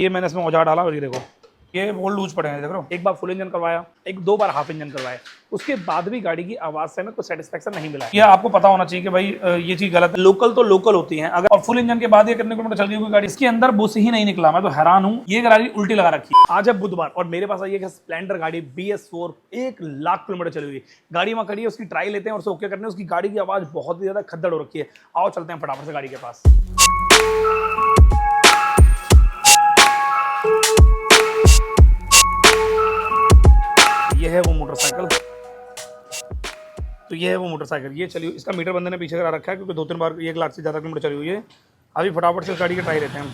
ये मैंने इसमें औजार डाला और ये देखो ये बोल्ट लूज पड़े हैं, देख रहे हो। एक बार फुल इंजन करवाया, एक दो बार हाफ इंजन करवाया, उसके बाद भी गाड़ी की आवाज से हमें कुछ सेटिस्फेक्शन नहीं मिला। ये आपको पता होना चाहिए कि भाई ये चीज गलत है। लोकल तो लोकल होती है, अगर और फुल इंजन के बाद ये कितने किलोमीटर चल गई कोई गाड़ी, इसके अंदर बुश ही नहीं निकला। मैं तो हैरान हूँ, ये गाड़ी उल्टी लगा रखी है। आज है बुधवार और मेरे पास आई है स्प्लेंडर गाड़ी BS4, 1 लाख किलोमीटर चली हुई गाड़ी वहां खड़ी है। उसकी ट्राई लेते हैं और उसे ओके करने। उसकी गाड़ी की आवाज बहुत ही ज्यादा खद्दड़ हो रखी है। आओ चलते हैं फटाफट से गाड़ी के पास। ये है वो मोटरसाइकिल, तो ये है वो मोटरसाइकिल। ये चली, इसका मीटर बंदे ने पीछे करा रखा है क्योंकि 2-3 बार 1 लाख से ज़्यादा किलोमीटर चली हुई है। अभी फटाफट से इस गाड़ी की ट्राई लेते हैं हम।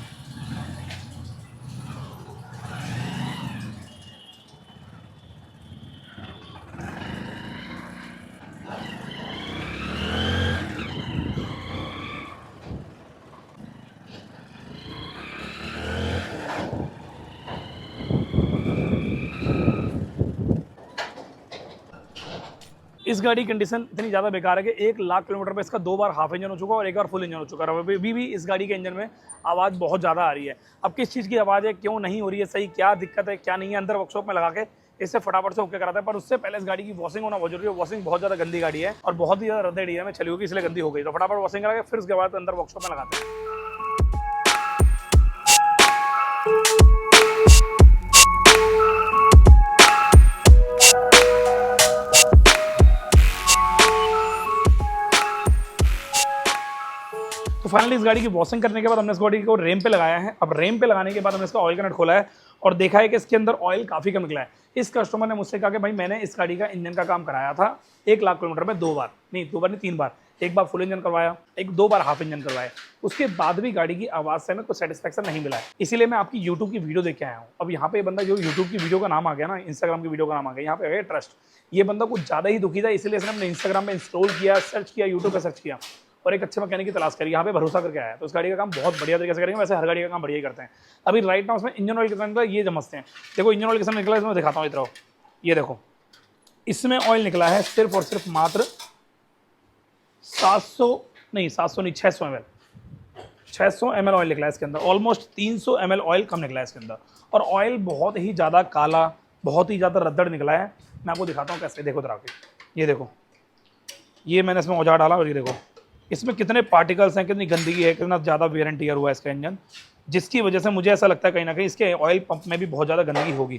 इस गाड़ी की कंडीशन इतनी ज़्यादा बेकार है कि 1 लाख किलोमीटर पे इसका 2 बार हाफ इंजन हो चुका और 1 बार फुल इंजन हो चुका है। अभी भी इस गाड़ी के इंजन में आवाज़ बहुत ज़्यादा आ रही है। अब किस चीज़ की आवाज़ है, क्यों नहीं हो रही है सही, क्या दिक्कत है क्या नहीं है, अंदर वर्कशॉप में लगा के इससे फटाफट से ओके कराता है। पर उससे पहले इस गाड़ी की वॉशिंग होना बहुत जरूरी है। वॉशिंग बहुत ज़्यादा गंदी गाड़ी है और बहुत ही ज़्यादा रद्द एरिया में चली होगी, इसलिए गंदी हो गई। तो फटाफट वॉशिंग करा के फिर उसके बाद अंदर वर्कशॉप में लगाते हैं। तो फाइनली इस गाड़ी की वॉशिंग करने के बाद हमने इस गाड़ी को रेम पे लगाया है। अब रेम पे लगाने के बाद हमने इसका ऑयल का नट खोला है और देखा है कि इसके अंदर ऑयल काफ़ी कम निकला है। इस कस्टमर ने मुझसे कहा कि भाई मैंने इस गाड़ी का इंजन का काम कराया था 1 लाख किलोमीटर में 2 बार नहीं 3 बार। एक बार फुल इंजन करवाया, एक 2 बार हाफ इंजन करवाया, उसके बाद भी गाड़ी की आवाज़ से हमें कुछ सेटिस्फेक्शन नहीं मिला है। इसीलिए मैं आपकी यूट्यूब की वीडियो देख के आया हूँ। अब यहाँ पे बंदा जो यूट्यूब की वीडियो का नाम आ गया ना, इंस्टाग्राम की वीडियो का नाम आ गया, यहाँ पे आ गया ट्रस्ट। ये बंदा कुछ ज़्यादा ही दुखी था, इसलिए इसने अपने इंस्टाग्राम पे इंस्टॉल किया, सर्च किया, यूट्यूब पर सर्च किया और एक अच्छे मैकेनिक की तलाश करी, यहाँ पे भरोसा करके आया। तो इस गाड़ी का काम बहुत बढ़िया तरीके से करेंगे। वैसे हर गाड़ी का काम बढ़िया ही करते हैं। अभी राइट नाउ उसमें इंजन ऑयल कितना निकला ये समझते हैं। देखो इंजन ऑयल कितना निकला है, इसमें दिखाता हूँ। इधर ये देखो, इसमें ऑयल निकला है सिर्फ और सिर्फ मात्र 600 नहीं 600 ml 600 ml ऑयल निकला है इसके अंदर। ऑलमोस्ट 300 ml ऑयल कम निकला है इसके अंदर और ऑयल बहुत ही ज़्यादा काला, बहुत ही ज़्यादा रद्दड़ निकला है। मैं आपको दिखाता हूँ कैसे। देखो तरह के, ये देखो, ये मैंने इसमें औजार डाला और ये देखो इसमें कितने पार्टिकल्स हैं, कितनी गंदगी है, कितना ज़्यादा वेयर एंड टियर हुआ है इसका इंजन, जिसकी वजह से मुझे ऐसा लगता है कहीं ना कहीं इसके ऑयल पंप में भी बहुत ज़्यादा गंदगी होगी।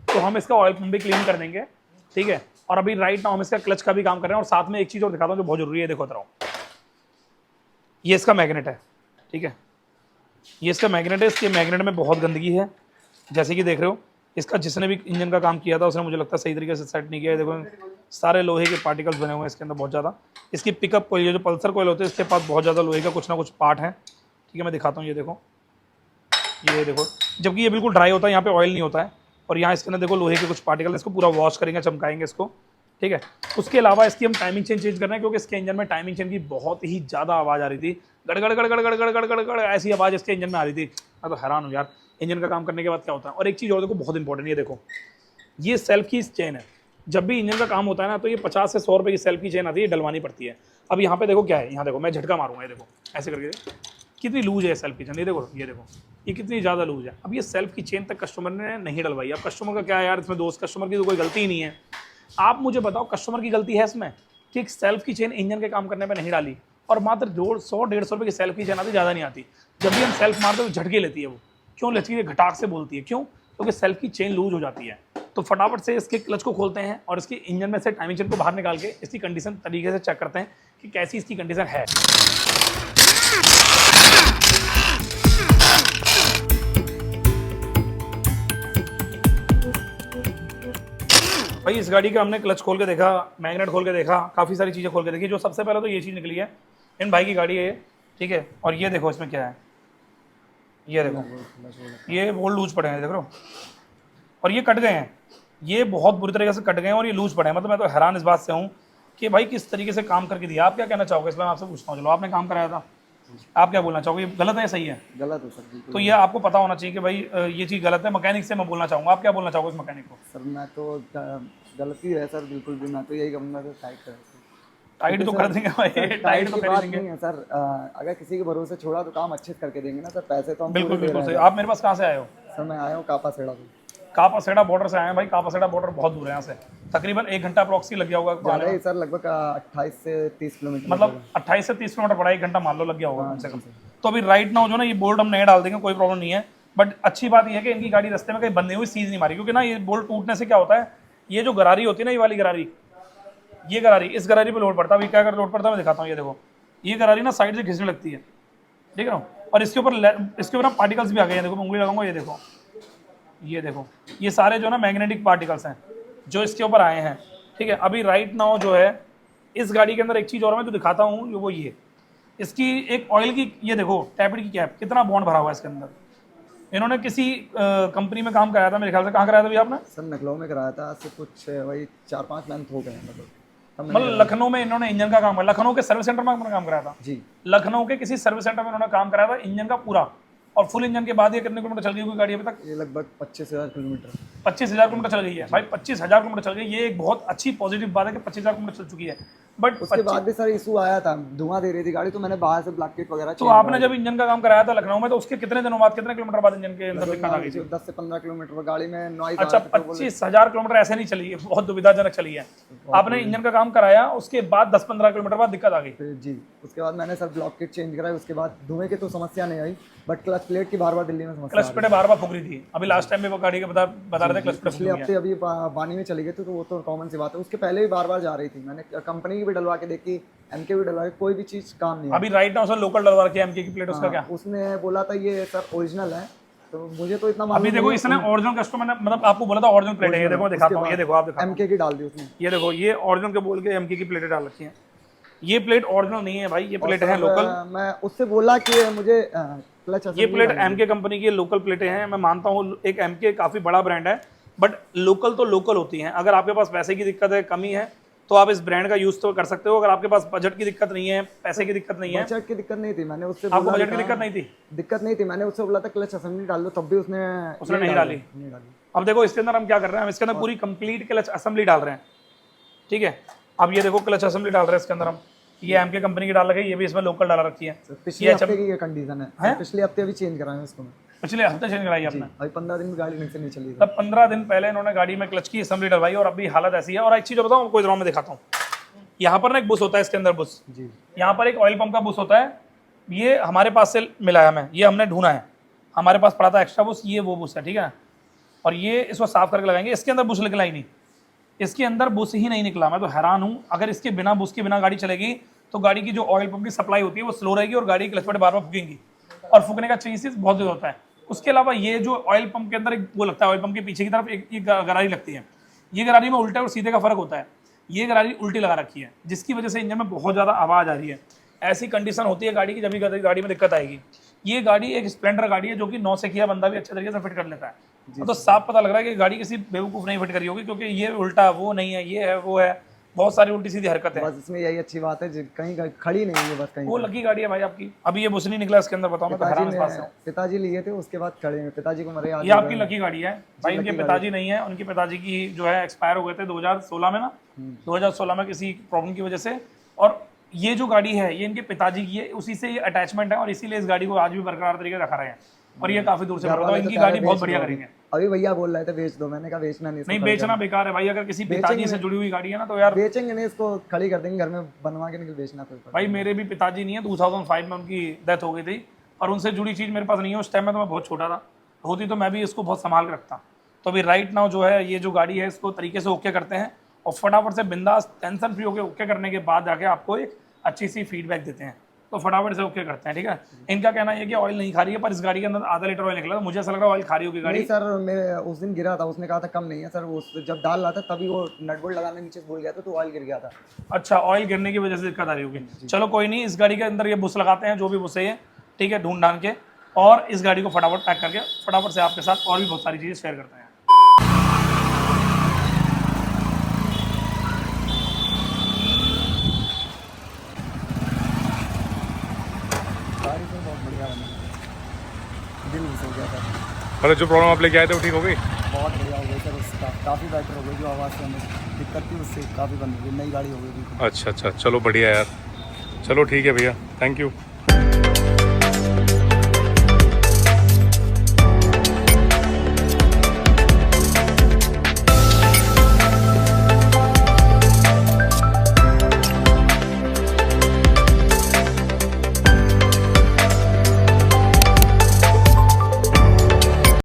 तो हम इसका ऑयल पंप भी क्लीन कर देंगे, ठीक है। और अभी राइट नाउ हम इसका क्लच का भी काम कर रहे हैं। और साथ में एक चीज़ और दिखाता हूँ जो बहुत जरूरी है। देखो तरह ये इसका मैग्नेट है, ठीक है। ये इसका मैग्नेट है। इसके मैग्नेट में बहुत गंदगी है, जैसे कि देख रहे हो। इसका जिसने भी इंजन का काम किया था उसने मुझे लगता है सही तरीके से सेट नहीं किया है। देखो सारे लोहे के पार्टिकल्स बने हुए हैं इसके अंदर बहुत ज़्यादा। इसकी पिकअप कोयल, ये जो पल्सर कोयल होते हैं, इसके पास बहुत ज़्यादा लोहे का कुछ ना कुछ पार्ट है, ठीक है। मैं दिखाता हूँ, ये देखो, ये देखो, जबकि ये बिल्कुल ड्राई होता है, यहाँ पे ऑयल नहीं होता है। और यहाँ इसके अंदर देखो लोहे के कुछ पार्टिकल, इसको पूरा वॉश करेंगे, चमकाएंगे इसको, ठीक है। उसके अलावा इसकी हम टाइमिंग चेन चेंज कर रहे हैं क्योंकि इसके इंजन में टाइमिंग चेन की बहुत ही ज़्यादा आवाज़ आ रही थी। गड़गड़ गड़गड़ गड़गड़ गड़गड़ गड़ ऐसी आवाज़ इसके इंजन में आ रही थी। मैं तो हैरान हूँ यार, इंजन का काम करने के बाद क्या होता है। और एक चीज़ और देखो बहुत इंपॉर्टेंट, ये देखो, ये सेल्फ की चेन है। जब भी इंजन का काम होता है ना तो ये 50 से 100 रुपये की सेल्फ की चेन आती है, डलवानी पड़ती है। अब यहाँ पे देखो क्या है, यहाँ देखो मैं झटका मारूंगा, ये देखो ऐसे करके कितनी लूज है सेल्फ की चेन। ये देखो, ये देखो, ये कितनी ज़्यादा लूज है। अब ये सेल्फ की चेन तक कस्टमर ने नहीं डलवाई। अब कस्टमर का क्या है यार, इसमें दोस्त कस्टमर की तो कोई गलती ही नहीं है। आप मुझे बताओ कस्टमर की गलती है इसमें कि सेल्फ की चेन इंजन के काम करने में नहीं डाली और मात्र 100-150 रुपये की सेल्फ की चेन आती, ज़्यादा नहीं आती। जब भी हम सेल्फ मारते तो झटके लेती है वो। क्यों लेती है? घटाक से बोलती है। क्यों? क्योंकि सेल्फ की चेन लूज हो जाती है। तो फटाफट से इसके क्लच को खोलते हैं और इसके इंजन में से टाइमिंग चेन को बाहर निकाल के इसकी कंडीशन तरीके से चेक करते हैं कि कैसी इसकी कंडीशन है। भाई इस गाड़ी का हमने क्लच खोल के देखा, मैग्नेट खोल के देखा, काफ़ी सारी चीज़ें खोल के देखी। जो सबसे पहले तो ये चीज़ निकली है, इन भाई की गाड़ी है ये, ठीक है। और ये देखो इसमें क्या है, ये देखो, ये बोल्ट लूज पड़े हैं, देख रहे हो। और ये कट गए हैं, ये बहुत बुरी तरीके से कट गए हैं और ये लूज पड़े हैं। मतलब मैं तो हैरान इस बात से हूँ कि भाई किस तरीके से काम करके दिया। आप क्या कहना चाहोगे इसमें? मैं आपसे पूछता हूँ, चलो आपने काम कराया था, आप क्या बोलना चाहोगे? ये गलत है या सही है? गलत है सर। तो ये आपको पता होना चाहिए कि भाई ये चीज़ गलत है। मैकेनिक से मैं बोलना चाहूँगा, आप क्या बोलना चाहोगे इस मैकेनिक को? सर मैं तो गलती है सर, बिल्कुल भी। मैं तो यही कहूँगा सर टाइट कर। टाइट तो कर देंगे भाई, टाइट तो कर देंगे। नहीं है सर, अगर किसी के भरोसे छोड़ा तो काम अच्छे से करके देंगे ना सर। पैसे तो हम बिल्कुल पूरे दे बिल्कुल रहे सही। हैं। आप मेरे पास कहाँ से आए हो? सर मैं आया हूँ कापासेड़ा से। कापासेड़ा बॉर्डर से आए हैं भाई। कापासेड़ा बॉर्डर बहुत दूर है यहाँ से, तकरीबन 1 घंटा अप्रॉक्सी लग गया होगा जाने ज़्यादा में। ही सर, लगभग 28 से 30 किलोमीटर। मतलब 28 से 30 किलोमीटर पड़ा, 1 घंटा मान लो लग गया होगा कम से कम। तो अभी राइट नाउ जो ना ये बोल्ट हम नए डाल देंगे, कोई प्रॉब्लम नहीं है। बट अच्छी बात ये है कि इनकी गाड़ी रास्ते में कहीं बंधी हुई सीज नहीं मारी, क्योंकि ना ये बोल्ट टूटने से क्या होता है, ये जो गरारी होती है ना, ये वाली गरारी, ये गरारी, इस गरारी पे लोड पड़ता है। अभी क्या कर लोड पड़ता है मैं दिखाता हूँ। ये देखो, ये गरारी ना साइड से घिसने लगती है, ठीक है ना। और इसके ऊपर ना पार्टिकल्स भी आ गए हैं। देखो मैं उंगली लगाऊंगा, ये देखो, ये सारे जो ना मैग्नेटिक पार्टिकल्स हैं जो इसके ऊपर आए हैं, ठीक है। अभी राइट नाउ जो है इस गाड़ी के अंदर एक चीज़ और मैं तो दिखाता हूँ, वो ये इसकी एक ऑयल की, ये देखो टैपिड की कैप, कितना बॉन्ड भरा हुआ है इसके अंदर। इन्होंने किसी कंपनी में काम कराया था मेरे ख्याल से। कहाँ कराया था भैया आपने? सर लखनऊ में कराया था, आज से कुछ वही 4-5 मंथ हो गए हैं मतलब लखनऊ में इन्होंने इंजन का काम किया। लखनऊ के सर्विस सेंटर में अपना काम कराया था जी। लखनऊ के किसी सर्विस सेंटर में इन्होंने काम कराया था इंजन का पूरा। और फुल इंजन के बाद ये कितने किलोमीटर चल गई हुई गाड़ी अभी तक? ये लगभग 25,000 किलोमीटर। 25,000 किलोमीटर चल गई है भाई। 25,000 किलोमीटर चल गई, ये एक बहुत अच्छी पॉजिटिव बात है कि 25,000 किलोमीटर चल चुकी है। बट उसके बाद भी सर इशू आया था, धुआं दे रही थी गाड़ी, तो मैंने बाहर से ब्लैक किट वगैरह तो आपने जब इंजन का काम कराया था लखनऊ में, तो उसके कितने दिनों बाद, कितने किलोमीटर बाद इंजन के अंदर दिक्कत आ गई थी? 10 से 15 किलोमीटर गाड़ी में नॉइज। अच्छा, 25,000 किलोमीटर ऐसे नहीं चली है, बहुत दुविधाजनक चली है। आपने इंजन का काम कराया, उसके बाद 10-15 किलोमीटर बाद दिक्कत आ गई जी। उसके बाद मैंने सर ब्लॉक किट चेंज कराई, उसके बाद धुएं की तो समस्या नहीं आई, बट क्लच प्लेट की बार-बार दिल्ली में समस्या। क्लच प्लेट बार-बार फूक रही थी। अभी लास्ट टाइम में वो गाड़ी के बता रहे थे क्लच प्लेट पिछले हफ्ते अभी वानी में चली गई थी, तो वो तो कॉमन सी बात है। उसके पहले भी बार-बार जा रही थी, मैंने कंपनी की भी डलवा के देखी, एमके भी डलवा के, कोई भी चीज काम नहीं। अभी राइट नाउ सर लोकल डलवा के एमके की प्लेट, उसका क्या? उसने बोला था ये सर ओरिजिनल है, तो मुझे तो इतना अभी देखो इसने ओरिजिनल कस्टमर, मैंने मतलब आपको बोला था ओरिजिनल प्लेट है। ये देखो दिखाता हूँ, ये देखो आप दिखाओ, एमके की डाल दी उसने। ये देखो, ये ओरिजिनल के बोल के एमके की प्लेटें डाल रखी हैं। ये प्लेट ओरिजिनल नहीं है भाई, ये प्लेट है लोकल। मैं उससे बोला कि मुझे क्लच, ये प्लेट एमके कंपनी की लोकल प्लेटें हैं। मैं मानता हूँ एक एमके काफ़ी बड़ा ब्रांड है, बट लोकल तो लोकल होती हैं। अगर आपके पास पैसे की दिक्कत है, कमी है, तो आप इस ब्रांड का यूज़ तो कर सकते हो। अगर आपके पास बजट की दिक्कत नहीं है, पैसे की दिक्कत नहीं है। बजट की दिक्कत नहीं थी, मैंने उससे आपको बोला बजट की दिक्कत नहीं थी? दिक्कत नहीं थी, मैंने उससे बोला था क्लच असेंबली डाल दो, तब भी उसने नहीं डाली। अब देखो इसके अंदर हम क्या कर रहे हैं, हम इसके अंदर पूरी कंप्लीट क्लच असेंबली डाल रहे हैं, ठीक है। अब ये देखो क्लच असेंबली डाल रहे हैं इसके अंदर हम। ये एमके कंपनी की डाल रखी है, ये भी इसमें लोकल डाल रखी है। पिछले हफ्ते की कंडीशन है, पिछले हफ्ते भी चेंज कराया उसको। पिछले हफ्ते चेंज कराई आपने? भाई 15 दिन में गाड़ी ढंग से नहीं चली। तब 15 दिन पहले इन्होंने गाड़ी में क्लच की असेंबली डलवाई, और अभी हालत ऐसी है। और एक चीज़ बताऊँ आपको, इधर में दिखाता हूँ। यहाँ पर ना एक बुश होता है इसके अंदर, बुश जी। यहाँ पर एक ऑयल पंप का बुश होता है। ये हमारे पास से मिला है हमें, ये हमने ढूंढा है, हमारे पास पड़ा था एक्स्ट्रा बुश, ये वो बुश है, ठीक है। और ये इसको साफ करके लगाएंगे। इसके अंदर बुश निकला ही नहीं, इसके अंदर बुश ही नहीं निकला। मैं तो हैरान हूँ। अगर इसके बिना बुश के बिना गाड़ी चलेगी तो गाड़ी की जो ऑयल पंप की सप्लाई होती है वो स्लो रहेगी, और गाड़ी की क्लच प्लेट बार बार फूकेंगी, और फूकने का चेंजेस बहुत ज़्यादा होता है। उसके अलावा ये जो ऑयल पंप के अंदर एक वो लगता है, ऑयल पंप के पीछे की तरफ एक गरारी लगती है। ये गरारी में उल्टे और सीधे का फर्क होता है। ये गरारी उल्टी लगा रखी है, जिसकी वजह से इंजन में बहुत ज़्यादा आवाज़ आ रही है। ऐसी कंडीशन होती है गाड़ी की, जब भी गाड़ी में दिक्कत आएगी। ये गाड़ी एक स्प्लेंडर गाड़ी है, जो कि 9 से किया बंदा भी अच्छे तरीके से फिट कर लेता है। तो साफ पता लग रहा है कि गाड़ी किसी बेवकूफ़ नहीं फिट करी होगी, क्योंकि ये उल्टा वो नहीं है, ये है वो है, बहुत सारी उल्टी सीधी हरकत है। बस इसमें यही अच्छी बात है, कहीं खड़ी नहीं है, बस कहीं वो लकी गाड़ी है भाई आपकी। अभी ये बुश नहीं निकला इसके अंदर, बताओ। मैं तो हैरान इस बात से हूं। पिताजी लिए थे, उसके बाद खड़े हैं, पिताजी को मरे। ये आपकी लकी गाड़ी है भाई। इनके पिताजी नहीं है, उनके पिताजी की जो है एक्सपायर हो गए थे 2016 में ना, 2016 में किसी प्रॉब्लम की वजह से। और ये जो गाड़ी है ये इनके पिताजी की है, उसी से ये अटैचमेंट है, और इसीलिए इस गाड़ी को आज भी बरकरार तरीके से रखा रहे हैं। और ये काफी दूर से बताओ, इनकी गाड़ी बहुत बढ़िया करेंगे। अभी भैया बोल रहे थे बेच दो, मैंने कहा बेचना नहीं बेचना बेकार है भाई। अगर किसी पिताजी से जुड़ी हुई गाड़ी है ना, तो यार बेचेंगे नहीं, इसको खड़ी कर देंगे घर में बनवा के, नहीं बेचना कोई। भाई मेरे भी पिताजी नहीं है, 2005 में उनकी डेथ हो गई थी, और उनसे जुड़ी चीज़ मेरे पास नहीं है। उस टाइम में तो मैं बहुत छोटा था, होती तो मैं भी इसको बहुत संभाल के रखता। तो अभी राइट नाउ जो है ये जो गाड़ी है, इसको तरीके से ओके करते हैं, और फटाफट से बिंदास टेंशन फ्री होकर ओके करने के बाद जाके आपको एक अच्छी सी फीडबैक देते हैं। तो फटाफट से ओके करते हैं, ठीक है। इनका कहना है कि ऑयल नहीं खा रही है, पर इस गाड़ी के अंदर आधा लीटर ऑयल निकला था। मुझे ऐसा लग रहा है ऑयल खा रही होगी गाड़ी। नहीं सर, मैं उस दिन गिरा था, उसने कहा था कम नहीं है सर। वो जब डाल रहा था तभी वो नट बोल्ट लगाने नीचे भूल गया था, तो ऑयल गिर गया था। अच्छा, ऑयल गिरने की वजह से दिक्कत आ रही होगी। चलो कोई नहीं, इस गाड़ी के अंदर ये बुश लगाते हैं, जो भी बुश है ये, ठीक है, ढूंढ ढांढ के, और इस गाड़ी को फटाफट पैक करके फटाफट से आपके साथ और भी बहुत सारी चीज़ें शेयर करते हैं। गाड़ी तो बहुत बढ़िया बनी, दिल खुश हो गया था। मतलब जो प्रॉब्लम आप लेके आए थे वो ठीक हो गई? बहुत बढ़िया हो गई सर, उसका काफ़ी बेटर हो गई। जो आवाज़ से हमें दिक्कत थी उससे काफ़ी बंद हो गई, नई गाड़ी हो गई। अच्छा अच्छा, चलो बढ़िया यार, चलो ठीक है भैया, थैंक यू।